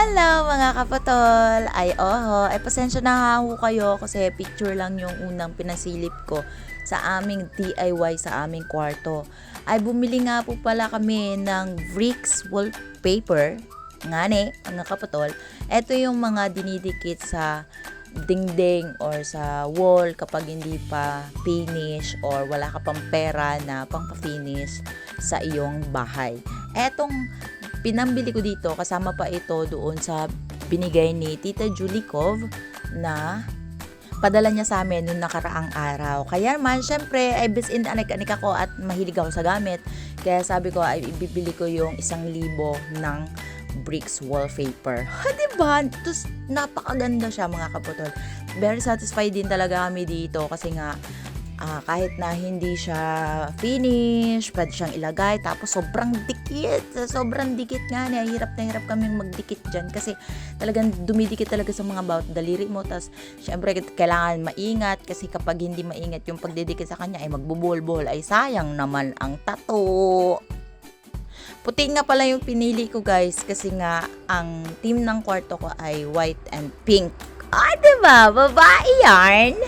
Hello mga kapatol! Ay pasensya na nga ho kayo kasi picture lang yung unang pinasilip ko sa aming DIY sa aming kwarto. Ay bumili nga po pala kami ng bricks wallpaper. Ngani, mga kapatol, ito yung mga dinidikit sa dingding or sa wall kapag hindi pa finish or wala ka pang pera na pang pa-finish sa iyong bahay. Etong pinambili ko dito, kasama pa ito doon sa binigay ni Tita Julie Cove na padala niya sa amin noong nakaraang araw. Kaya naman, syempre, ay bis in anik-anik ako at mahilig ako sa gamit. Kaya sabi ko, ay ibibili ko yung 1,000 ng bricks wallpaper. Ha, diba? Tapos, napakaganda siya mga kaputol. Very satisfied din talaga kami dito kasi nga, kahit na hindi siya finish, pwede siyang ilagay, tapos sobrang dikit nga niya, hirap na hirap kaming magdikit dyan kasi talagang dumidikit talaga sa mga bawat daliri mo. Tapos syempre kailangan maingat kasi kapag hindi maingat yung pagdidikit sa kanya ay magbubol-bol, ay sayang naman ang tato. Puti nga pala yung pinili ko guys kasi nga ang team ng kwarto ko ay white and pink. Diba? Babae yarn!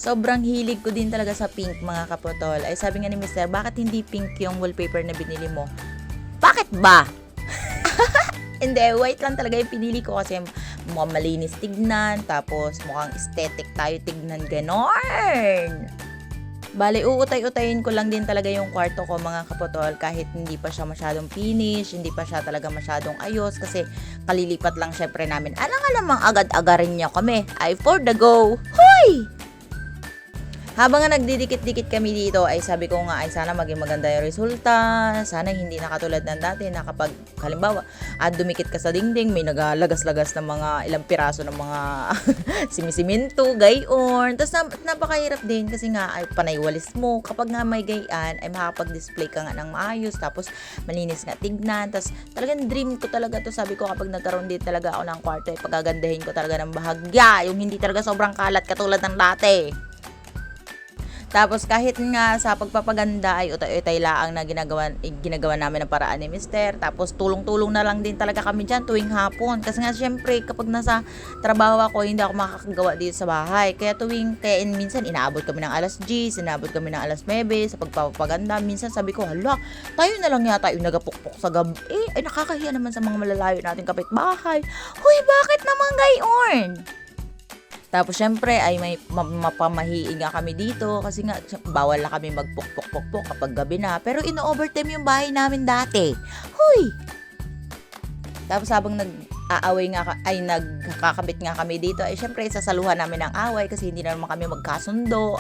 Sobrang hilig ko din talaga sa pink mga kapotol. Ay sabi nga ni Mr., bakit hindi pink yung wallpaper na binili mo? Bakit ba? Hindi, white lang talaga yung pinili ko kasi mukhang malinis tignan, tapos mukhang aesthetic tayo tignan, ganon. Bale, uutay-utayin ko lang din talaga yung kwarto ko mga kapotol kahit hindi pa siya masyadong finish, hindi pa siya talaga masyadong ayos kasi kalilipat lang syempre namin. Alam nga namang agad-agarin niya kami. Ay for the go. Hoy! Habang nga nagdidikit-dikit kami dito ay sabi ko nga ay sana maging maganda yung resulta, sana hindi na katulad ng dati na kapag halimbawa dumikit ka sa dingding may nagalagas-lagas ng mga ilang piraso ng mga simisiminto, gayon. Tapos napakahirap din kasi nga ay panaywalis mo kapag nga may gayan ay makapag-display ka nga ng maayos tapos malinis nga tignan. Tapos talagang dream ko talaga to, sabi ko kapag nagkaroon din talaga ako ng kwarto ay pagagandahin ko talaga ng bahagya, yung hindi talaga sobrang kalat katulad ng dati. Tapos kahit nga sa pagpapaganda ay utay-utay laang na ginagawa namin ng paraan ni Mister. Tapos tulong-tulong na lang din talaga kami dyan tuwing hapon. Kasi nga syempre kapag nasa trabaho ako hindi ako makakagawa dito sa bahay. Kaya minsan inaabot kami ng alas 10, inaabot kami ng alas 9 sa pagpapaganda. Minsan sabi ko, hala, tayo na lang yata yung nagapukpok sa gabi. Ay nakakahiya naman sa mga malalayo nating kapitbahay. Huy, bakit naman gayon? Tapos syempre ay may mapamahiin nga kami dito kasi nga bawal na kami magpukpok-pukpok kapag gabi na. Pero ino-overtime yung bahay namin dati. Huy! Tapos habang nagkakabit nga kami dito ay syempre sasaluhan namin ng away kasi hindi na naman kami magkasundo.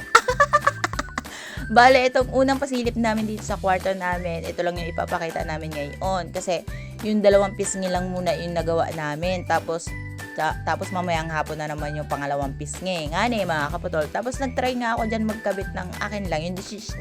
Bale, itong unang pasilip namin dito sa kwarto namin, ito lang yung ipapakita namin ngayon. Kasi yung 2 pisngi lang muna yung nagawa namin. Tapos mamayang hapon na naman yung pangalawang pisngi. Ngani mga kaputol. Tapos nagtry nga ako dyan magkabit ng akin lang. Yung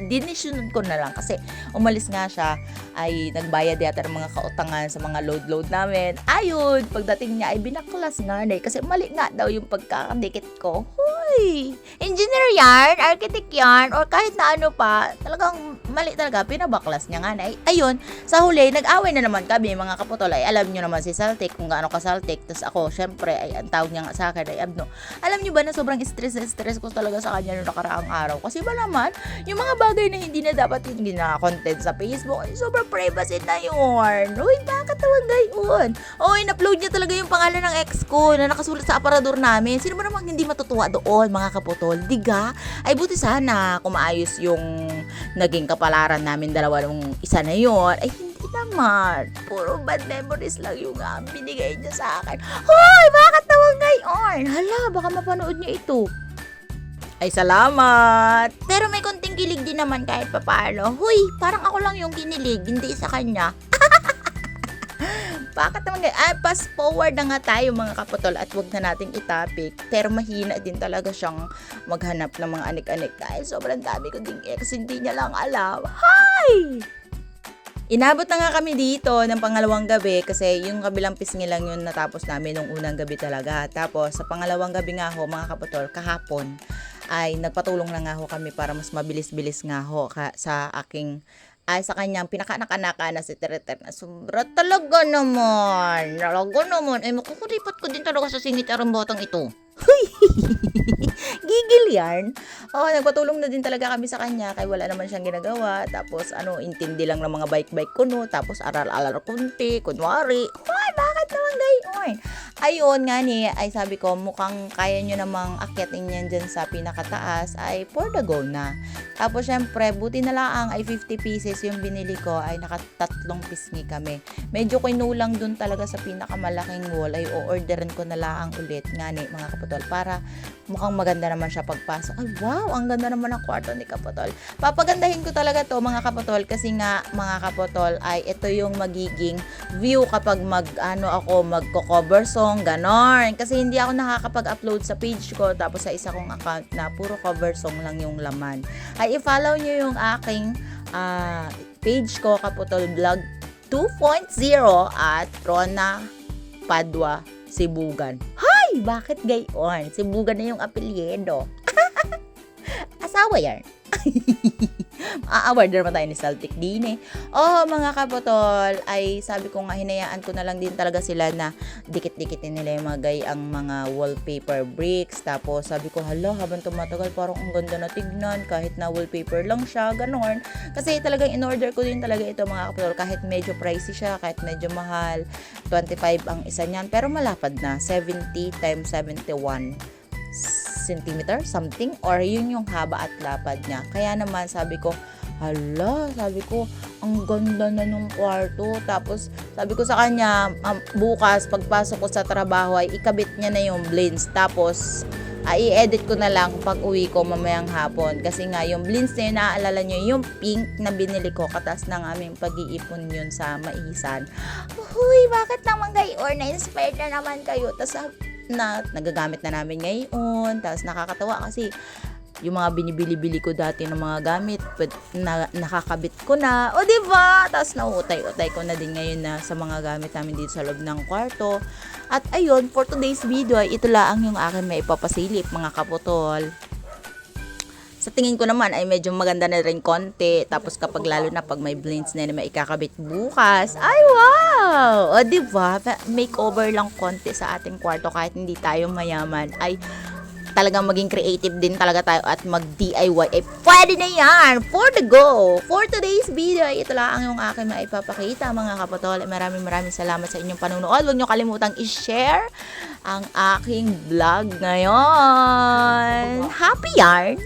dinisunod ko na lang kasi umalis nga siya ay nagbayad yata ng mga kautangan sa mga load namin. Ayun, pagdating niya ay binaklas nga na kasi mali nga daw yung pagkakadikit ko. Hoy! Engineer yarn, architect yarn, or kahit na ano pa, talagang mali talaga, pinabaklas niya nga na. Ayun, sa huli, nag-away na naman kami mga kaputol. Ay alam nyo naman si Saltik kung gaano ka Saltik. Tapos ako, syempre, ay ang tawag niya nga sa akin ay Abno. Alam nyo ba na sobrang stress ko talaga sa kanya noong nakaraang araw. Kasi ba naman, yung mga bagay na hindi na dapat yung gina-content sa Facebook, ay sobrang privacy na yun. Uy, bakit tawag gayon? In-upload niya talaga yung pangalan ng ex ko na nakasulat sa aparador namin. Sino ba namang hindi matutuwa doon, mga kaputol? Diga? Ay buti sana kung maayos yung naging kapalaran namin dalawa nung isa na yun. Ay hindi naman. Puro bad memories lang yung binigay niya sa akin. Hoy, bakit tawag gayon? Hala, baka mapanood niya ito. Ay, salamat! Pero may konting kilig din naman kahit papaano. Huy, parang ako lang yung kinilig, hindi sa kanya. Bakit naman ganyan? Pass forward na nga tayo mga kaputol at wag na nating itapik. Pero mahina din talaga siyang maghanap ng mga anik-anik. Dahil sobrang dami ko ding ex, hindi niya lang alam. Hi! Inabot na nga kami dito ng pangalawang gabi kasi yung kabilang pisngi lang yun natapos namin nung unang gabi talaga. Tapos sa pangalawang gabi nga ho mga kaputol, kahapon ay nagpatulong na nga ho kami para mas mabilis-bilis nga ho sa aking ay sa kanyang pinakaanak-anaka na si Tereter na sobra talaga naman. Talaga naman. Ay makukuripat ko din talaga sa singit arang batang ito. Gigil yan. Oo, nagpatulong na din talaga kami sa kanya kaya wala naman siyang ginagawa. Tapos intindi lang ng mga bike-bike ko no. Tapos aral-aral kunti, kunwari. Ay, bakit naman gayon? Ayun nga ni, ay sabi ko mukhang kaya nyo namang akyatin yan dyan sa pinakataas ay for the go na. Tapos syempre, buti na lang ay 50 pieces yung binili ko ay nakatatlong pisngi kami. Medyo kinulang dun talaga sa pinakamalaking wall ay o-orderan ko na lang ulit nga ni mga kapatol para mukhang maganda naman siya pagpasok. Ay wow, ang ganda naman ng kwarto ni kapatol. Papagandahin ko talaga to mga kapatol kasi nga mga kapatol ay ito yung magiging view kapag magko-cover song, ganon. Kasi hindi ako nakakapag-upload sa page ko tapos sa isa kong account na puro cover song lang yung laman. Ay i-follow nyo yung aking page ko, Kaputol Vlog 2.0 at Rona Padua Sibugan. Hay! Bakit gayon? Sibugan na yung apelyido. Asawa yan. A-award naman tayo ni Celtic din eh. Oh, mga kapotol, ay sabi ko nga hinayaan ko na lang din talaga sila na dikit-dikitin nila yung ang mga wallpaper bricks. Tapos sabi ko, hala, habang tumatagal parang ang ganda na tignan kahit na wallpaper lang siya, ganon. Kasi talagang in-order ko din talaga ito mga kapotol kahit medyo pricey siya, kahit medyo mahal. 25 ang isa niyan, pero malapad na. 70 times 71 centimeter something or yun yung haba at lapad niya. Kaya naman sabi ko, hala, sabi ko, ang ganda na nung kwarto. Tapos sabi ko sa kanya, bukas pagpasok ko sa trabaho ay ikabit niya na yung blinds. Tapos i-edit ko na lang pag uwi ko mamayang hapon. Kasi nga yung blinds na yun, naaalala nyo yung pink na binili ko katas ng aming pag-iipon yun sa Maisan. Uy, bakit naman gayon? Na-inspired na naman kayo. Tapos na nagagamit na namin ngayon. Tapos nakakatawa kasi yung mga binibili-bili ko dati ng mga gamit nakakabit ko na. O diba? Tapos nauutay-utay ko na din ngayon na sa mga gamit namin dito sa loob ng kwarto. At ayun, for today's video ay ito lang yung aking maipapasilip mga kaputol. Sa tingin ko naman ay medyo maganda na rin konti. Tapos kapag lalo na pag may blinds na may ikakabit bukas. Ay wow! O diba? Makeover lang konti sa ating kwarto kahit hindi tayo mayaman. Ay talagang maging creative din talaga tayo at mag-DIY. Eh pwede na yan! For the go! For today's video ay ito lang yung aking maipapakita mga kapatol. Maraming salamat sa inyong panunood. Huwag nyo kalimutang i-share ang aking vlog ngayon. Happy yarn!